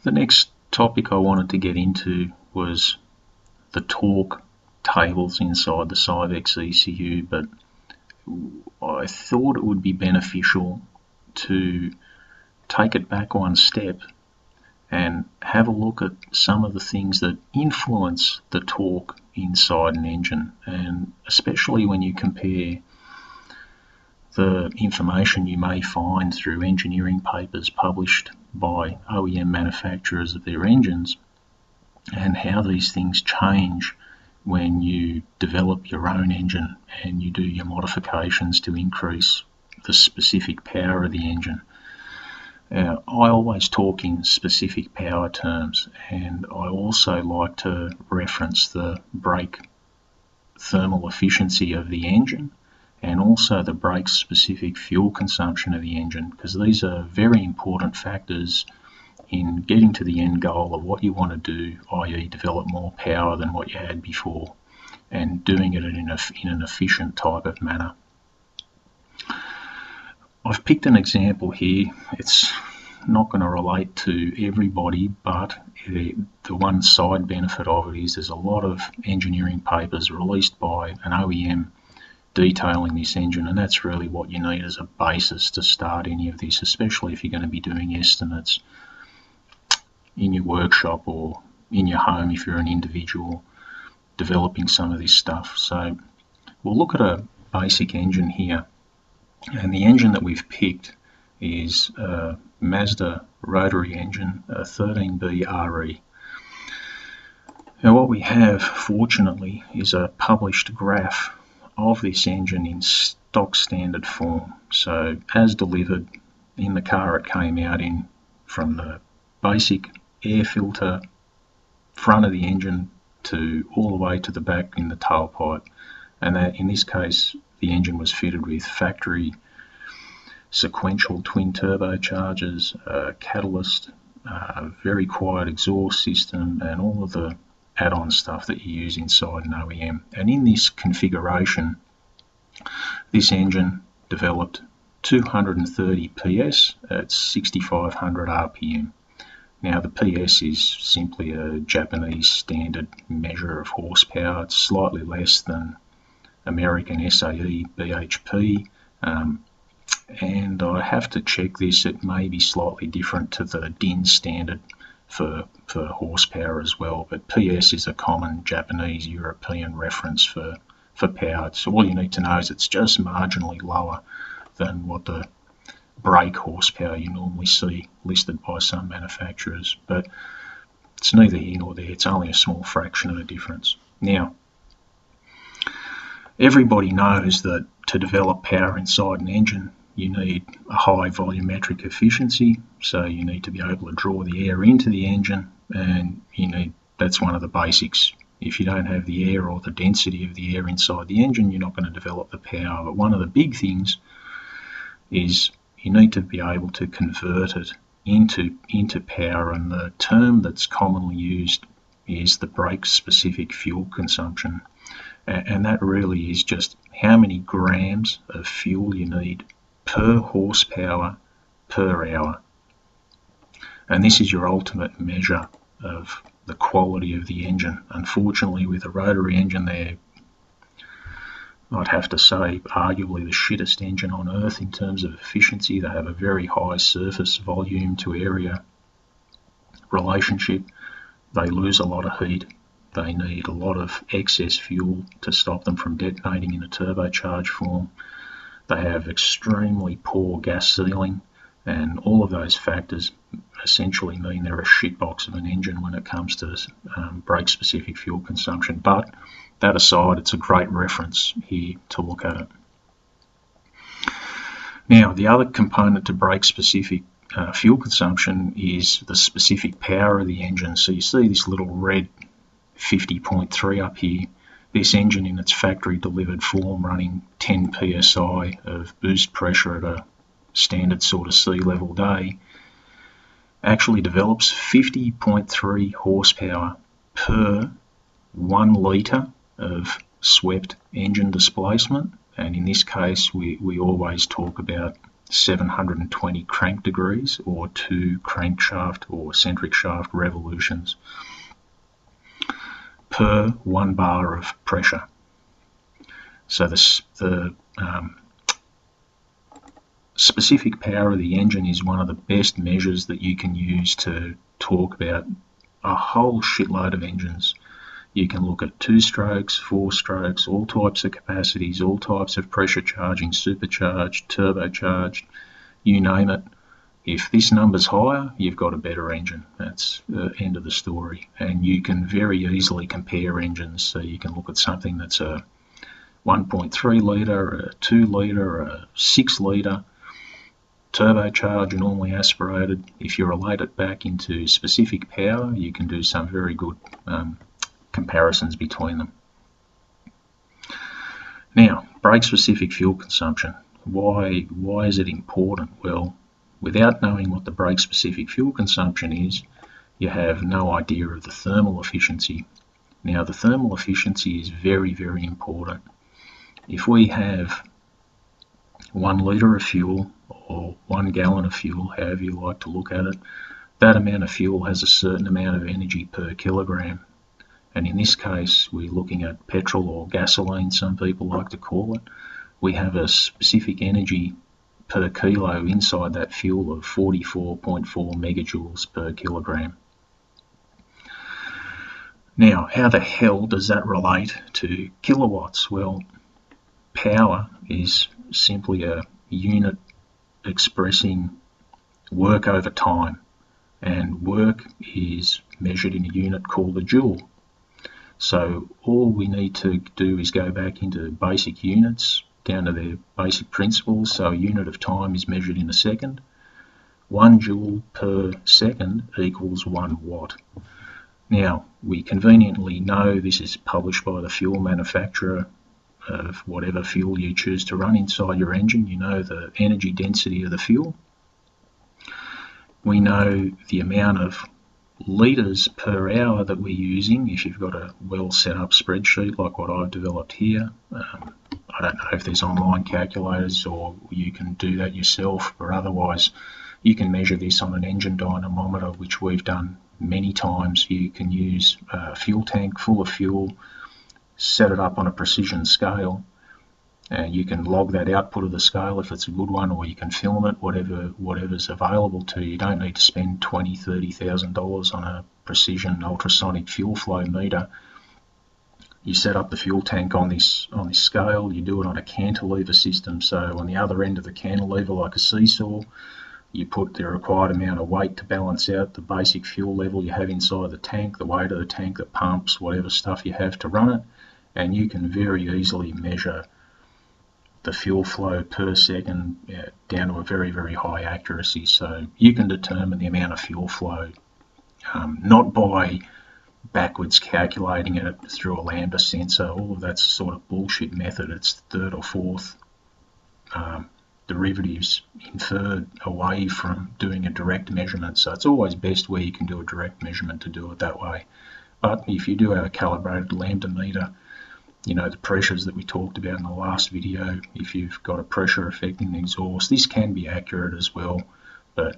The next topic I wanted to get into was the torque tables inside the Syvecs ECU, but I thought it would be beneficial to take it back one step and have a look at some of the things that influence the torque inside an engine, and especially when you compare the information you may find through engineering papers published by OEM manufacturers of their engines, and how these things change when you develop your own engine and you do your modifications to increase the specific power of the engine. I always talk in specific power terms, and I also like to reference the brake thermal efficiency of the engine and also the brake specific fuel consumption of the engine, because these are very important factors in getting to the end goal of what you want to do, i.e. develop more power than what you had before, and doing it in an efficient type of manner. I've picked an example here. It's not going to relate to everybody, but the one side benefit of it is there's a lot of engineering papers released by an OEM detailing this engine, and that's really what you need as a basis to start any of this, especially if you're going to be doing estimates in your workshop or in your home if you're an individual developing some of this stuff. So we'll look at a basic engine here, and the engine that we've picked is a Mazda rotary engine, a 13B RE. Now what we have, fortunately, is a published graph of this engine in stock standard form. So as delivered in the car it came out in, from the basic air filter front of the engine to all the way to the back in the tailpipe, and that in this case the engine was fitted with factory sequential twin turbochargers, catalyst, very quiet exhaust system, and all of the add-on stuff that you use inside an OEM. And in this configuration, this engine developed 230 PS at 6,500 RPM. Now the PS is simply a Japanese standard measure of horsepower. It's slightly less than American SAE BHP, and I have to check this. It may be slightly different to the DIN standard for horsepower as well, but PS is a common Japanese European reference for power. So all you need to know is it's just marginally lower than what the brake horsepower you normally see listed by some manufacturers, but it's neither here nor there. It's only a small fraction of a difference. Now, everybody knows that to develop power inside an engine you need a high volumetric efficiency, so you need to be able to draw the air into the engine, and that's one of the basics. If you don't have the air or the density of the air inside the engine, you're not going to develop the power. But one of the big things is you need to be able to convert it into power, and the term that's commonly used is the brake specific fuel consumption, and that really is just how many grams of fuel you need per horsepower per hour. And this is your ultimate measure of the quality of the engine. Unfortunately, with a rotary engine, they're, I'd have to say, arguably the shittest engine on earth in terms of efficiency. They have a very high surface volume to area relationship. They lose a lot of heat. They need a lot of excess fuel to stop them from detonating in a turbocharged form. They have extremely poor gas sealing, and all of those factors essentially mean they're a shitbox of an engine when it comes to brake specific fuel consumption. But that aside, it's a great reference here to look at it. Now, the other component to brake specific fuel consumption is the specific power of the engine. So you see this little red 50.3 up here. This engine in its factory delivered form running 10 psi of boost pressure at a standard sort of sea level day actually develops 50.3 horsepower per 1 litre of swept engine displacement, and in this case we always talk about 720 crank degrees or 2 crankshaft or centric shaft revolutions per 1 bar of pressure. So the specific power of the engine is one of the best measures that you can use to talk about a whole shitload of engines. You can look at 2 strokes, 4 strokes, all types of capacities, all types of pressure charging, supercharged, turbocharged, you name it. If this number's higher, you've got a better engine. That's the end of the story. And you can very easily compare engines. So you can look at something that's a 1.3 litre, a 2 litre, a 6 litre, turbocharged, normally aspirated. If you relate it back into specific power, you can do some very good comparisons between them. Now, brake-specific fuel consumption. Why is it important? Well, without knowing what the brake-specific fuel consumption is, you have no idea of the thermal efficiency. Now, the thermal efficiency is very, very important. If we have 1 litre of fuel or 1 gallon of fuel, however you like to look at it, that amount of fuel has a certain amount of energy per kilogram. And in this case, we're looking at petrol or gasoline, some people like to call it. We have a specific energy per kilo inside that fuel of 44.4 megajoules per kilogram. Now, how the hell does that relate to kilowatts? Well, power is simply a unit expressing work over time, and work is measured in a unit called a joule. So all we need to do is go back into basic units, down to their basic principles. So a unit of time is measured in a second. 1 joule per second equals 1 watt. Now, we conveniently know this is published by the fuel manufacturer of whatever fuel you choose to run inside your engine. You know the energy density of the fuel. We know the amount of litres per hour that we're using if you've got a well set up spreadsheet like what I've developed here. I don't know if there's online calculators or you can do that yourself, or otherwise you can measure this on an engine dynamometer, which we've done many times. You can use a fuel tank full of fuel, set it up on a precision scale, and you can log that output of the scale if it's a good one, or you can film it, whatever's available to you. You don't need to spend $20,000, $30,000 on a precision ultrasonic fuel flow meter. You set up the fuel tank on this scale. You do it on a cantilever system. So on the other end of the cantilever, like a seesaw, you put the required amount of weight to balance out the basic fuel level you have inside the tank, the weight of the tank, the pumps, whatever stuff you have to run it, and you can very easily measure the fuel flow per second down to a very, very high accuracy. So you can determine the amount of fuel flow, not by backwards calculating it through a lambda sensor. All of that's sort of bullshit method. It's third or fourth derivatives inferred away from doing a direct measurement. So it's always best where you can do a direct measurement to do it that way. But if you do have a calibrated lambda meter, you know, the pressures that we talked about in the last video, if you've got a pressure affecting the exhaust, this can be accurate as well, but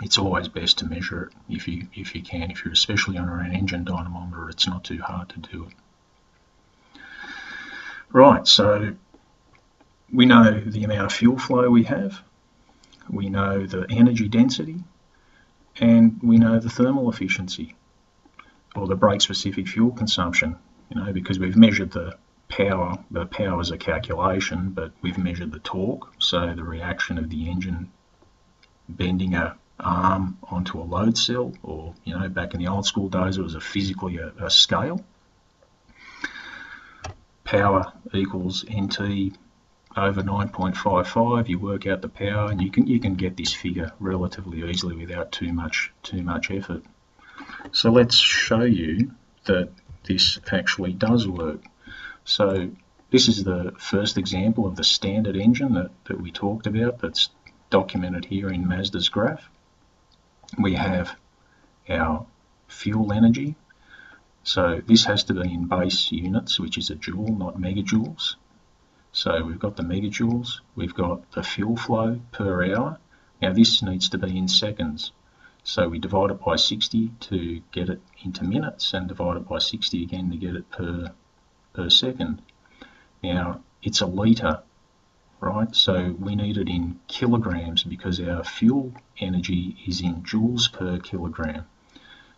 it's always best to measure it if you can. If you're especially on an engine dynamometer, it's not too hard to do it. Right, so we know the amount of fuel flow we have, we know the energy density, and we know the thermal efficiency, or the brake-specific fuel consumption. You know, because we've measured the power. The power is a calculation, but we've measured the torque, so the reaction of the engine bending a arm onto a load cell, or, you know, back in the old school days it was physically a scale. Power equals NT over 9.55. You work out the power, and you can get this figure relatively easily without too much effort. So let's show you that this actually does work. So this is the first example of the standard engine that we talked about, that's documented here in Mazda's graph. We have our fuel energy. So this has to be in base units, which is a joule, not megajoules. So we've got the megajoules, we've got the fuel flow per hour. Now this needs to be in seconds. So we divide it by 60 to get it into minutes, and divide it by 60 again to get it per second. Now it's a litre, right? So we need it in kilograms because our fuel energy is in joules per kilogram.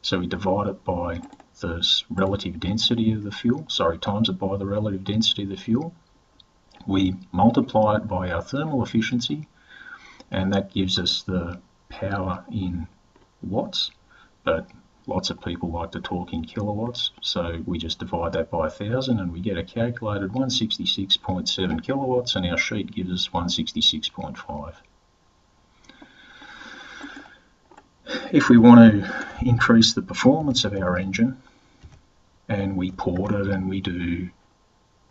So we divide it by the relative density of the fuel, times it by the relative density of the fuel. We multiply it by our thermal efficiency, and that gives us the power in watts, but lots of people like to talk in kilowatts, so we just divide that by 1,000 and we get a calculated 166.7 kilowatts, and our sheet gives us 166.5. If we want to increase the performance of our engine, and we port it and we do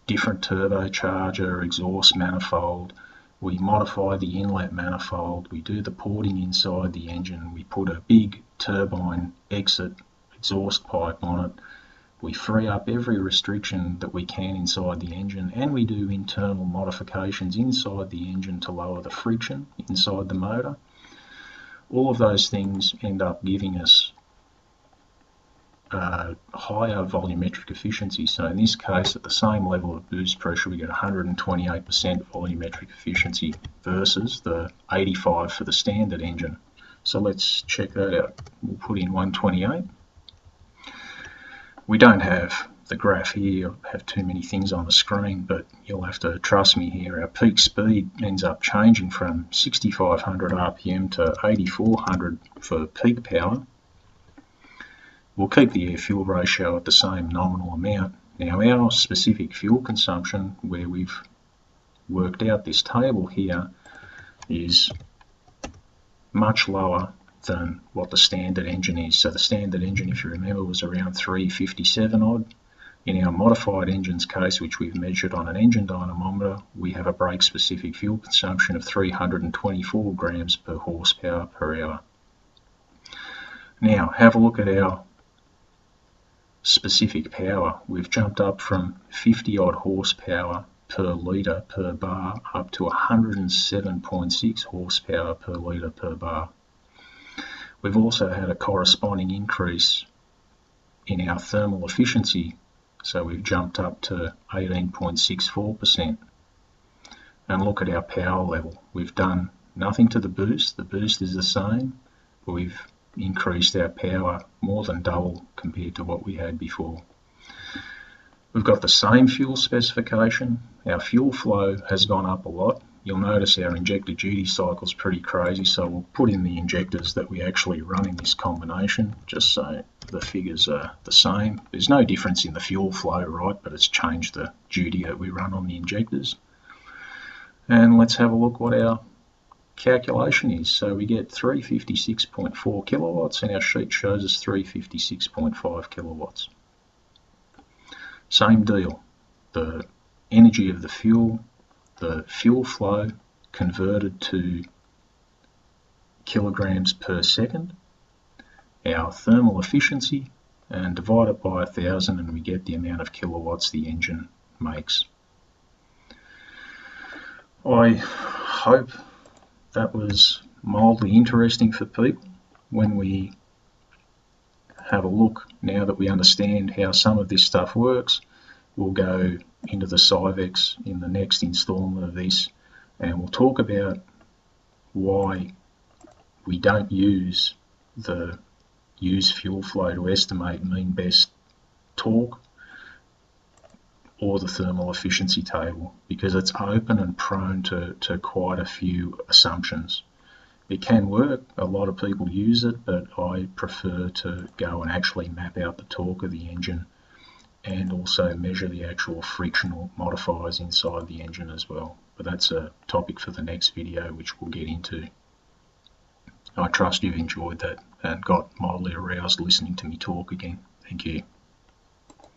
different turbocharger, exhaust manifold, we modify the inlet manifold, we do the porting inside the engine, we put a big turbine exit exhaust pipe on it, we free up every restriction that we can inside the engine, and we do internal modifications inside the engine to lower the friction inside the motor. All of those things end up giving us higher volumetric efficiency. So in this case, at the same level of boost pressure, we get 128% volumetric efficiency versus the 85 for the standard engine. So let's check that out. We'll put in 128. We don't have the graph here, I have too many things on the screen, but you'll have to trust me here. Our peak speed ends up changing from 6,500 RPM to 8,400 for peak power. We'll keep the air-fuel ratio at the same nominal amount. Now our specific fuel consumption, where we've worked out this table here, is much lower than what the standard engine is. So the standard engine, if you remember, was around 357 odd. In our modified engine's case, which we've measured on an engine dynamometer, we have a brake-specific fuel consumption of 324 grams per horsepower per hour. Now have a look at our specific power. We've jumped up from 50 odd horsepower per litre per bar up to 107.6 horsepower per litre per bar. We've also had a corresponding increase in our thermal efficiency, so we've jumped up to 18.64%. And look at our power level. We've done nothing to the boost is the same, but we've increased our power more than double compared to what we had before. We've got the same fuel specification. Our fuel flow has gone up a lot. You'll notice our injector duty cycle is pretty crazy, so we'll put in the injectors that we actually run in this combination, just so the figures are the same. There's no difference in the fuel flow, right, but it's changed the duty that we run on the injectors. And let's have a look what our calculation is. So we get 356.4 kilowatts, and our sheet shows us 356.5 kilowatts. Same deal. The energy of the fuel flow converted to kilograms per second, our thermal efficiency, and divide it by 1,000 and we get the amount of kilowatts the engine makes. I hope that was mildly interesting for people. When we have a look, now that we understand how some of this stuff works, we'll go into the Syvecs in the next installment of this, and we'll talk about why we don't use the use fuel flow to estimate mean best torque or the thermal efficiency table, because it's open and prone to quite a few assumptions. It can work, a lot of people use it, but I prefer to go and actually map out the torque of the engine and also measure the actual frictional modifiers inside the engine as well. But that's a topic for the next video, which we'll get into. I trust you've enjoyed that and got mildly aroused listening to me talk again. Thank you.